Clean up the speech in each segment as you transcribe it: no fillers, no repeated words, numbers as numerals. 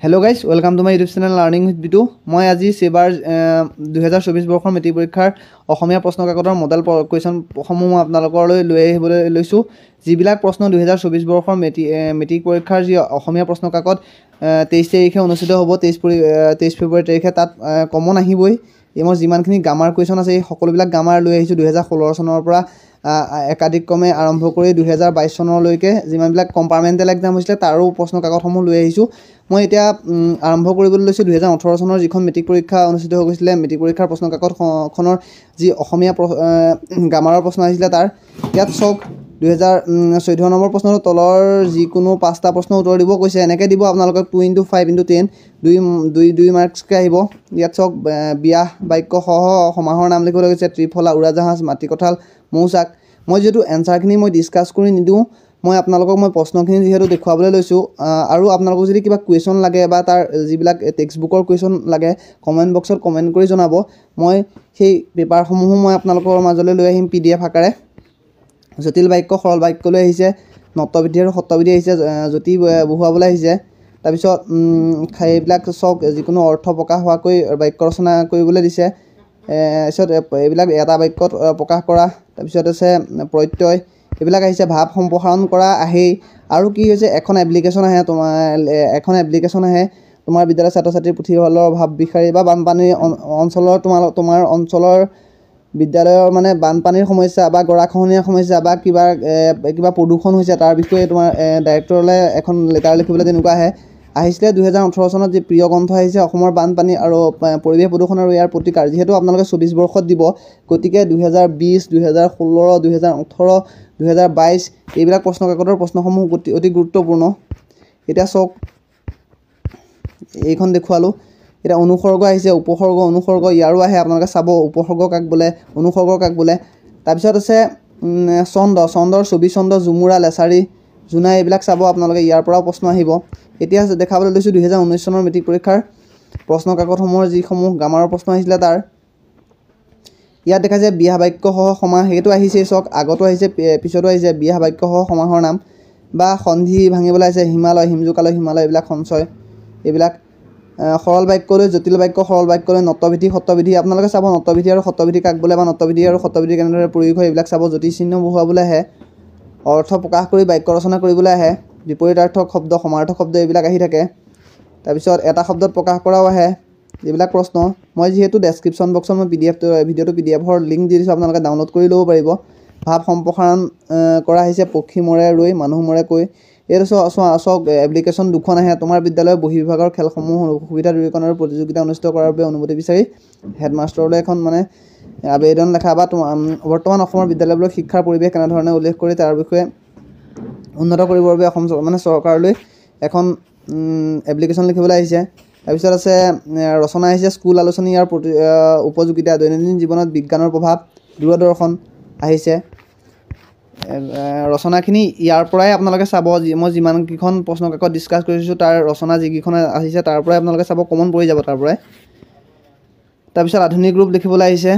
Hello' guys welcome to my YouTube channel learning with Bitu. মই আজি ছেবাৰ 2024 বৰ্ষৰ মেট্ৰিক পৰীক্ষাৰ অসমীয়া প্ৰশ্ন কাকতৰ মডেল কুৱেশ্যনসমূহ মই আপোনালোকলৈ লৈ আহিবলৈ লৈছোঁ। যিবিলাক প্ৰশ্ন 2024 বৰ্ষৰ মেট্ৰিক পৰীক্ষাৰ যি অসমীয়া প্ৰশ্ন কাকত 23 তাৰিখে অনুষ্ঠিত হ'ব, 23 ফেব্ৰুৱাৰী তাৰিখে তাত কমন আহিবই। মই যিমানখিনি গ্ৰামাৰ কুৱেশ্যন আছে এই সকলোবিলাক গ্ৰামাৰ লৈ আহিছোঁ 2016 চনৰ পৰা একাধিক্ৰমে আৰম্ভ কৰি 2022 চনলৈকে যিমানবিলাক কম্পাৰ্টমেণ্টেল এক্সাম হৈছিলে তাৰো প্ৰশ্ন কাকতসমূহ লৈ আহিছোঁ। মই এতিয়া আৰম্ভ কৰিবলৈ লৈছোঁ 2018 চনৰ যিখন মেট্ৰিক পৰীক্ষা অনুষ্ঠিত হৈ গৈছিলে, মেট্ৰিক পৰীক্ষাৰ প্ৰশ্ন কাকতখনৰ যি অসমীয়া গ্ৰামাৰৰ প্ৰশ্ন আহিছিলে তাৰ ইয়াত চাওক 2014 নম্বৰ প্ৰশ্নটো তলৰ যিকোনো 5টা প্ৰশ্ন উত্তৰ দিব কৈছে। এনেকৈ দিব আপোনালোকক 2 × 5 × 10 2 মাৰ্কছকৈ আহিব। ইয়াত চাওক বিয়াহ বাক্য সহ সমাহৰ নাম লিখিবলৈ কৈছে। ত্ৰিফলা, উৰাজাহাজ, মাটিকঁঠাল, মৌচাক। মই যিহেতু এনচাৰখিনি মই ডিছকাছ কৰি নিদিওঁ, মই আপোনালোকক প্ৰশ্নখিনি যিহেতু দেখুৱাবলৈ লৈছোঁ, আৰু আপোনালোকক যদি কিবা কুৱেশ্যন লাগে বা তাৰ যিবিলাক টেক্সট বুকৰ কুৱেশ্যন লাগে কমেণ্ট বক্সত কমেণ্ট কৰি জনাব। মই সেই পেপাৰসমূহো মই আপোনালোকৰ মাজলৈ লৈ আহিম PDF আকাৰে। জটিল বাক্য সৰল বাক্যলৈ আহিছে, নত্যবিধি আৰু সত্যবিধি আহিছে, জ্যোতি বহুৱাবলৈ আহিছে। তাৰপিছত এইবিলাক চাওক যিকোনো অৰ্থ প্ৰকাশ হোৱাকৈ বাক্য ৰচনা কৰিবলৈ দিছে। তাৰপিছত এইবিলাক এটা বাক্যত প্ৰকাশ কৰা। তাৰপিছত আছে প্ৰত্যয়, এইবিলাক আহিছে। ভাৱ সম্প্ৰসাৰণ কৰা আহেই। আৰু কি হৈছে, এখন এপ্লিকেশ্যন আহে তোমাৰ বিদ্যালয়ৰ ছাত্ৰ ছাত্ৰীৰ পুথিভঁৰালৰ ভাৱ বিচাৰি বা বানপানীৰ অঞ্চলৰ তোমাৰ অঞ্চলৰ বিদ্যালয়ৰ বানপানীৰ সমস্যা বা গৰাখহনীয়াৰ সমস্যা বা কিবা প্ৰদূষণ হৈছে তাৰ বিষয়ে তোমাৰ ডাইৰেক্টৰলৈ এখন লেটাৰ লিখিবলৈ তেনেকুৱা আহিছিলে। 2018 চনত যি প্ৰিয় গ্ৰন্থ আহিছে অসমৰ বানপানী আৰু পৰিৱেশ প্ৰদূষণ আৰু ইয়াৰ প্ৰতিকাৰ। যিহেতু আপোনালোকে 24 বৰ্ষত দিব, গতিকে 2020, 2016, 2018, 2022 এইবিলাক প্ৰশ্ন কাকতৰ প্ৰশ্নসমূহ অতি গুৰুত্বপূৰ্ণ। এতিয়া চাওক এইখন দেখুৱালোঁ। এতিয়া অনুসৰ্গ আহিছে, উপসৰ্গ, অনুসৰ্গ ইয়াৰো আহে। আপোনালোকে চাব উপসৰ্গ কাক বোলে, অনুসৰ্গ কাক বোলে। তাৰপিছত আছে চন্দৰ ছবি চন্দ, ঝুমুৰা, লেছাৰী, জোনাই এইবিলাক চাব আপোনালোকে, ইয়াৰ পৰাও প্ৰশ্ন আহিব। এতিয়া দেখাবলৈ লৈছোঁ 2019 চনৰ মেট্ৰিক পৰীক্ষাৰ প্ৰশ্ন কাকতসমূহৰ যিসমূহ গ্ৰামাৰৰ প্ৰশ্ন আহিছিলে তাৰ। ইয়াত দেখা যায় বিয়াহ বাক্য সহ সমাহ, সেইটো আহিছেই চাওক, আগতো আহিছে পিছতো আহিছে। বিয়াহ বাক্য সহ সমাহৰ নাম বা সন্ধি ভাঙিবলৈ আছে। হিমালয়, হিমজুকালয়, হিমালয় এইবিলাক সঞ্চয়। এইবিলাক সৰল বাক্যলৈ, জটিল বাক্য সৰল বাক্যলৈ, নত্যবিধি সত্যবিধি আপোনালোকে চাব। নত্যবিধি আৰু সত্যবিধি কাক বোলে বা নত্যবিধি আৰু সত্যবিধি কেনেদৰে প্ৰয়োগ হয় এইবিলাক চাব। জ্যোতিচিহ্ন বহুৱাবলৈ আহে। অৰ্থ প্ৰকাশ কৰি বাক্য ৰচনা কৰিবলৈ আহে। বিপৰীতাৰ্থক শব্দ, সমাৰ্থক শব্দ এইবিলাক আহি থাকে। তাৰপিছত এটা শব্দত প্ৰকাশ কৰাও আহে। এইবিলাক প্ৰশ্ন মই যিহেতু ডেছক্ৰিপশ্যন বক্সত মই ভিডিঅ'টো PDFৰ লিংক দি দিছোঁ, আপোনালোকে ডাউনলোড কৰি ল'ব পাৰিব। ভাৱ সম্প্ৰসাৰণ কৰা আহিছে। পক্ষী মৰে ৰৈ, মানুহ মৰে কৈ। এইটো চাওক এপ্লিকেশ্যন 2খন আহে। তোমাৰ বিদ্যালয়ৰ বহিৰ্বিভাগৰ খেলসমূহ সুবিধা দূৰীকৰণ আৰু প্ৰতিযোগিতা অনুষ্ঠিত কৰাৰ বাবে অনুমতি বিচাৰি হেডমাষ্টৰলৈ এখন আবেদন লেখা বা বৰ্তমান অসমৰ বিদ্যালয়বোৰৰ শিক্ষাৰ পৰিৱেশ কেনেধৰণে উল্লেখ কৰি তাৰ বিষয়ে উন্নত কৰিবৰ বাবে অসম চৰকাৰলৈ এখন এপ্লিকেশ্যন লিখিবলৈ আহিছে। তাৰপিছত আছে ৰচনা আহিছে। স্কুল আলোচনী, ইয়াৰ উপযোগিতা, দৈনন্দিন জীৱনত বিজ্ঞানৰ প্ৰভাৱ, দূৰদৰ্শন আহিছে। ৰচনাখিনি ইয়াৰ পৰাই আপোনালোকে চাব। মই যিমানকেইখন প্ৰশ্ন কাকত ডিছকাছ কৰিছোঁ তাৰ ৰচনা যিকেইখন আহিছে তাৰ পৰাই আপোনালোকে চাব, কমন পৰি যাব তাৰ পৰাই। তাৰপিছত আধুনিক ৰূপ লিখিবলৈ আহিছে।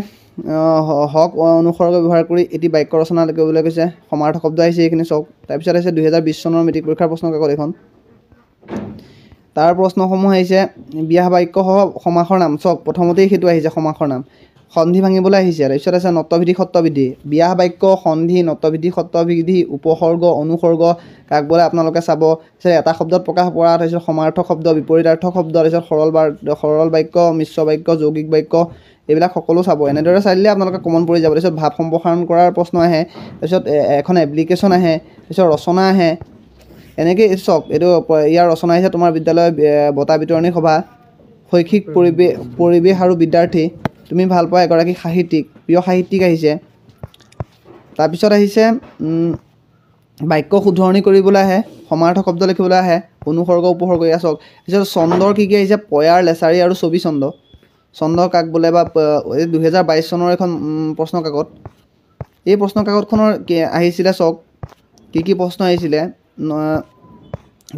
হক অনুসৰ্গ ব্যৱহাৰ কৰি এটি বাক্য ৰচনা লিখিবলৈ কৈছে। সমাৰ্থক শব্দ আহিছে এইখিনি চাওক। তাৰপিছত আহিছে 2020 চনৰ মেট্ৰিক পৰীক্ষাৰ প্ৰশ্ন কাকত এইখন। তাৰ প্ৰশ্নসমূহ আহিছে বিয়াহ বাক্য সহ সমাসৰ নাম। চাওক প্ৰথমতেই সেইটো আহিছে সমাসৰ নাম। সন্ধি ভাঙিবলৈ আহিছে। তাৰপিছত আছে নত্যবিধি সত্যবিধি। বিয়াহ বাক্য, সন্ধি, নত্যবিধি সত্যবিধি, উপসৰ্গ, অনুসৰ্গ কাক বোলে আপোনালোকে চাব। তাৰপিছত এটা শব্দত প্ৰকাশ কৰা, তাৰপিছত সমাৰ্থক শব্দ, বিপৰীতাৰ্থক শব্দ, তাৰপিছত সৰল বাক্য, মিশ্ৰ বাক্য, যৌগিক বাক্য এইবিলাক সকলো চাব। এনেদৰে চাই দিলে আপোনালোকে কমন পৰি যাব। তাৰপিছত ভাৱ সম্প্ৰসাৰণ কৰাৰ প্ৰশ্ন আহে। তাৰপিছত এখন এপ্লিকেশ্যন আহে। তাৰপিছত ৰচনা আহে। এনেকৈ চাওক এইটো ইয়াৰ ৰচনা আহিছে তোমাৰ বিদ্যালয়ৰ বঁটা বিতৰণী সভা, শৈক্ষিক পৰিৱেশ আৰু বিদ্যাৰ্থী, তুমি ভাল পোৱা এগৰাকী সাহিত্যিক, প্ৰিয় সাহিত্যিক আহিছে। তাৰপিছত আহিছে বাক্য শুধৰণি কৰিবলৈ আহে, সমাৰ্থক শব্দ লিখিবলৈ আহে, অনুসৰ্গ উপসৰ্গ এয়া চাওক। তাৰপিছত চন্দৰ কি আহিছে, পয়াৰ, লেছাৰী আৰু ছবি চন্দ। চন্দ কাক বোলে বা 2022 চনৰ এখন প্ৰশ্ন কাকত। এই প্ৰশ্ন কাকতখনৰ আহিছিলে চাওক কি প্ৰশ্ন আহিছিলে।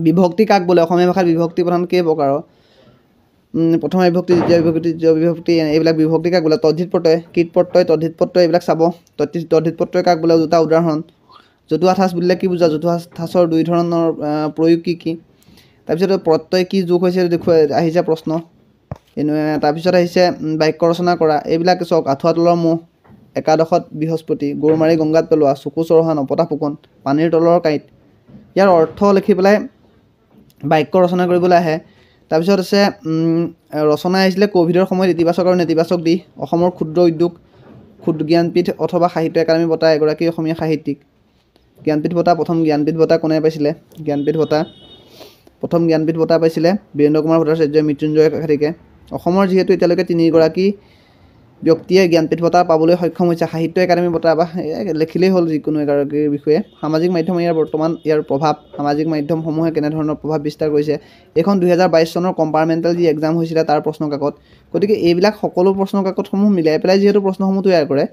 বিভক্তি কাক বোলে, অসমীয়া ভাষাত বিভক্তি প্ৰধান কেই প্ৰকাৰৰ। প্ৰথম বিভক্তি, দ্বিতীয় বিভক্তি, তৃতীয় বিভক্তি এইবিলাক বিভক্তি কাক বোলে। তদ্ধিত প্ৰত্যয়, কৃত প্ৰত্যয়, তদ্ধিত প্ৰত্যয় এইবিলাক চাব। তদ্ধিত প্ৰত্যয় কাক বোলে, দুটা উদাহৰণ। জতুৱা ঠাঁচ বুলিলে কি বুজা, জতুৱা ঠাঁচৰ 2 ধৰণৰ প্ৰয়োগ কি কি। তাৰপিছত প্ৰত্যয় কি যোগ হৈছে দেখুৱাই আহিছে প্ৰশ্ন তাৰপিছত আহিছে বাক্য ৰচনা কৰা এইবিলাক চাওক আঁঠুৱা তলৰ মহ একাদশত বৃহস্পতি গৰু মাৰি গংগাত পেলোৱা চকু চৰহা নপতা ফুকন পানীৰ তলৰ কাঁইট ইয়াৰ অৰ্থ লিখি পেলাই বাক্য ৰচনা কৰিবলৈ আহে তাৰপিছত আছে ৰচনা আহিছিলে ক'ভিডৰ সময়ত ইতিবাচক আৰু নেতিবাচক দিশ অসমৰ ক্ষুদ্ৰ উদ্যোগ জ্ঞানপীঠ অথবা সাহিত্য একাডেমী বঁটা এগৰাকী অসমীয়া সাহিত্যিক জ্ঞানপীঠ বঁটা প্ৰথম জ্ঞানপীঠ বঁটা কোনে পাইছিলে প্ৰথম জ্ঞানপীঠ বঁটা পাইছিলে বীৰেন্দ্ৰ কুমাৰ ভট্টাচাৰ্য মৃত্যুঞ্জয় কাকতিকে অসমৰ যিহেতু এতিয়ালৈকে 3গৰাকী ব্যক্তিয়ে জ্ঞানপীঠ বঁটা পাবলৈ সক্ষম হৈছে সাহিত্য একাডেমী বঁটা বা লিখিলেই হ'ল যিকোনো এগৰাকীৰ বিষয়ে সামাজিক মাধ্যম বৰ্তমান ইয়াৰ প্ৰভাৱ সামাজিক মাধ্যমসমূহে কেনেধৰণৰ প্ৰভাৱ বিস্তাৰ কৰিছে এইখন 2022 চনৰ কম্পাৰ্টমেণ্টেল যি এক্সাম হৈছিলে তাৰ প্ৰশ্ন কাকত গতিকে এইবিলাক সকলো প্ৰশ্ন কাকতসমূহ মিলাই পেলাই যিহেতু প্ৰশ্নসমূহ তৈয়াৰ কৰে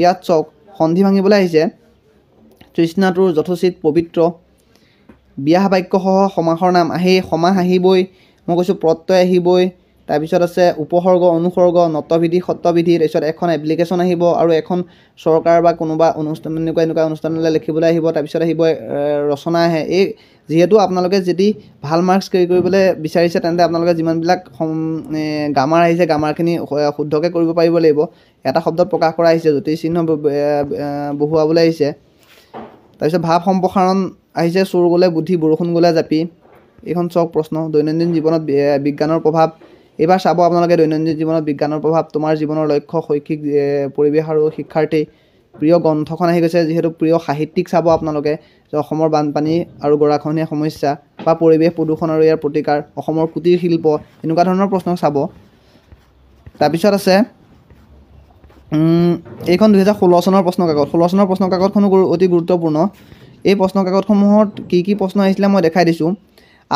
ইয়াত চাওক সন্ধি ভাঙিবলৈ আহিছে তৃষ্ণাতুৰ যথোচিত পবিত্ৰ বিয়াহ বাক্যসহ সমাসৰ নাম সমাস আহিবই মই কৈছোঁ প্ৰত্যয় আহিবই তাৰপিছত আছে উপসৰ্গ অনুসৰ্গ নতবিধি সত্যবিধি তাৰপিছত এখন এপ্লিকেশ্যন আহিব আৰু এখন চৰকাৰ বা কোনোবা অনুষ্ঠান এনেকুৱা অনুষ্ঠানলৈ লিখিবলৈ আহিব তাৰপিছত আহিব ৰচনা আহে এই যিহেতু আপোনালোকে যদি ভাল মাৰ্কছ কেৰি কৰিবলৈ বিচাৰিছে তেন্তে আপোনালোকে যিমানবিলাক গ্ৰামাৰ আহিছে গ্ৰামাৰখিনি শুদ্ধকৈ কৰিব পাৰিব লাগিব এটা শব্দত প্ৰকাশ কৰা আহিছে জ্যোতিচিহ্ন বহুৱাবলৈ আহিছে তাৰপিছত ভাৱ সম্প্ৰসাৰণ আহিছে চোৰ গ'লে বুদ্ধি বৰষুণ গ'লে জাপি এইখন চাওক প্ৰশ্ন দৈনন্দিন জীৱনত বিজ্ঞানৰ প্ৰভাৱ এইবাৰ চাব আপোনালোকে দৈনন্দিন জীৱনত বিজ্ঞানৰ প্ৰভাৱ তোমাৰ জীৱনৰ লক্ষ্য শৈক্ষিক পৰিৱেশ আৰু শিক্ষাৰ্থী প্ৰিয় গ্ৰন্থখন আহি গৈছে যিহেতু প্ৰিয় সাহিত্যিক চাব আপোনালোকে অসমৰ বানপানী আৰু গৰাখহনীয়া সমস্যা বা পৰিৱেশ প্ৰদূষণ আৰু ইয়াৰ প্ৰতিকাৰ অসমৰ কুটিৰ শিল্প এনেকুৱা ধৰণৰ প্ৰশ্ন চাব তাৰপিছত আছে এইখন 2016 চনৰ প্ৰশ্ন কাকত 16 চনৰ প্ৰশ্ন কাকতখনো অতি গুৰুত্বপূৰ্ণ এই প্ৰশ্ন কাকতসমূহত কি প্ৰশ্ন আহিছিলে মই দেখাই দিছোঁ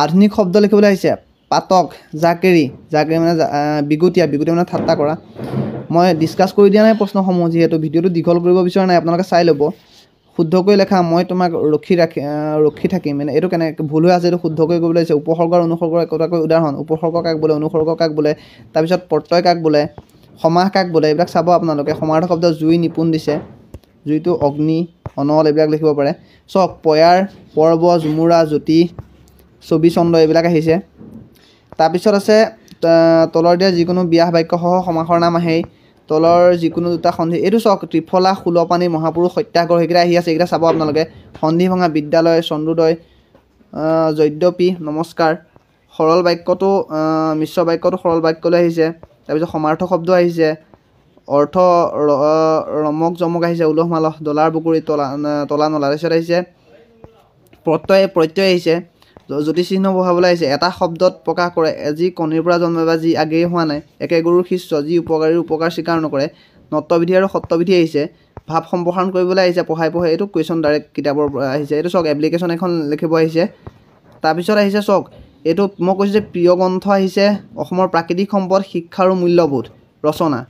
আধুনিক শব্দ লিখিবলৈ আহিছে পাতক জাকেৰি মানে বিগুতীয়া মানে ঠাট্টা কৰা মই ডিছকাছ কৰি দিয়া নাই প্ৰশ্নসমূহ যিহেতু ভিডিঅ'টো দীঘল কৰিব বিচৰা নাই আপোনালোকে চাই ল'ব শুদ্ধকৈ লেখা মই তোমাক ৰখি থাকিম মানে এইটো কেনেকৈ ভুল হৈ আছে এইটো শুদ্ধকৈ কৰিবলৈ আহিছে উপসৰ্গ আৰু অনুসৰ্গৰ একোটাকৈ উদাহৰণ উপসৰ্গ কাক বোলে অনুসৰ্গ কাক বোলে তাৰপিছত প্ৰত্যয় কাক বোলে সমাস কাক বোলে এইবিলাক চাব আপোনালোকে সমাৰ্থক শব্দ জুই নিপুণ দিছে জুইটো অগ্নি অনল এইবিলাক লিখিব পাৰে চক পয়াৰ পৰ্ব ঝুমুৰা জ্যোতি ছবি চন্দ্ৰ এইবিলাক আহিছে তাৰপিছত আছে তলৰ দিয়া যিকোনো বিয়াহ বাক্যসহ সমাসৰ নাম আহেই তলৰ যিকোনো দুটা সন্ধি এইটো চাওক ত্ৰিফলা সুলপানী মহাপুৰুষ সত্যাগ্ৰহ সেইকেইটা আহি আছে এইকেইটা চাব আপোনালোকে সন্ধি ভঙা বিদ্যালয় চন্দ্ৰোদয় যদ্যপি নমস্কাৰ সৰল বাক্যটো মিশ্ৰ বাক্যটো সৰল বাক্যলৈ আহিছে তাৰপিছত সমাৰ্থক শব্দ আহিছে অৰ্থ ৰমক জমক আহিছে উলহ মালহ ডলাৰ বুকুৰি তলা নলা তাৰপিছত আহিছে প্ৰত্যয় আহিছে জ্যোতিচিহ্ন বহাবলৈ আহিছে এটা শব্দত প্ৰকাশ কৰে যি কণীৰ পৰা জন্মে বা যি আগেয়ে হোৱা নাই একে গৰুৰ শিষ্য যি উপকাৰীৰ উপকাৰ স্বীকাৰ নকৰে নত্যবিধি আৰু সত্যবিধি আহিছে ভাৱ সম্প্ৰসাৰণ কৰিবলৈ আহিছে পঢ়াই এইটো কুৱেশ্যন ডাইৰেক্ট কিতাপৰ পৰা আহিছে এইটো চাওক এপ্লিকেশ্যন এখন লিখিব আহিছে তাৰপিছত আহিছে চাওক এইটো মই কৈছোঁ যে প্ৰিয় গ্ৰন্থ আহিছে অসমৰ প্ৰাকৃতিক সম্পদ শিক্ষা আৰু মূল্যবোধ ৰচনা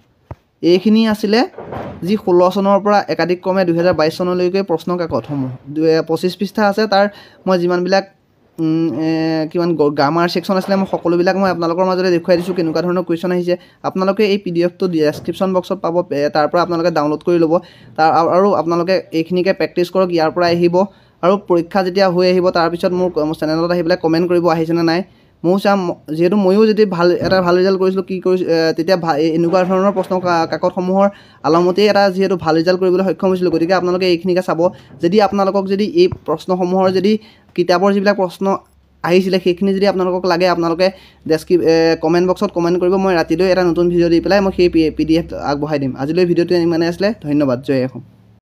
এইখিনি আছিলে যি 16 চনৰ পৰা একাধিক্ৰমে 2022 চনলৈকে প্ৰশ্ন কাকতসমূহ 25 পৃষ্ঠা আছে তাৰ মই যিমানবিলাক কিমান গ্ৰামাৰ ছেকশ্যন আছিলে মই সকলোবিলাক মই আপোনালোকৰ মাজতে দেখুৱাই দিছোঁ কেনেকুৱা ধৰণৰ কুৱেশ্যন আহিছে আপোনালোকে এই PDF টো ডেছক্ৰিপশ্যন বক্সত পাব তাৰ পৰা আপোনালোকে ডাউনলোড কৰি ল'ব আৰু আপোনালোকে এইখিনিকে প্ৰেক্টিছ কৰক ইয়াৰ পৰা আহিব আৰু পৰীক্ষা যেতিয়া হৈ আহিব তাৰপিছত মোৰ চেনেলত আহি পেলাই কমেণ্ট কৰিব আহিছেনে নাই ময়ো চাম যিহেতু ময়ো যদি ভাল ৰিজাল্ট কৰিছিলোঁ তেতিয়া এনেকুৱা ধৰণৰ প্ৰশ্ন কাকতসমূহৰ আলমতেই এটা যিহেতু ভাল ৰিজাল্ট কৰিবলৈ সক্ষম হৈছিলোঁ গতিকে আপোনালোকে এইখিনিকে চাব যদি আপোনালোকক যদি এই প্ৰশ্নসমূহৰ যদি কিতাপৰ যিবিলাক প্ৰশ্ন আহিছিলে সেইখিনি যদি আপোনালোকক লাগে আপোনালোকে কমেণ্ট বক্সত কমেণ্ট কৰিব মই ৰাতিলৈ এটা নতুন ভিডিঅ' দি পেলাই মই সেই PDF আগবঢ়াই দিম আজিলৈ ভিডিঅ'টো ইমানে আছিলে ধন্যবাদ জয় অসম।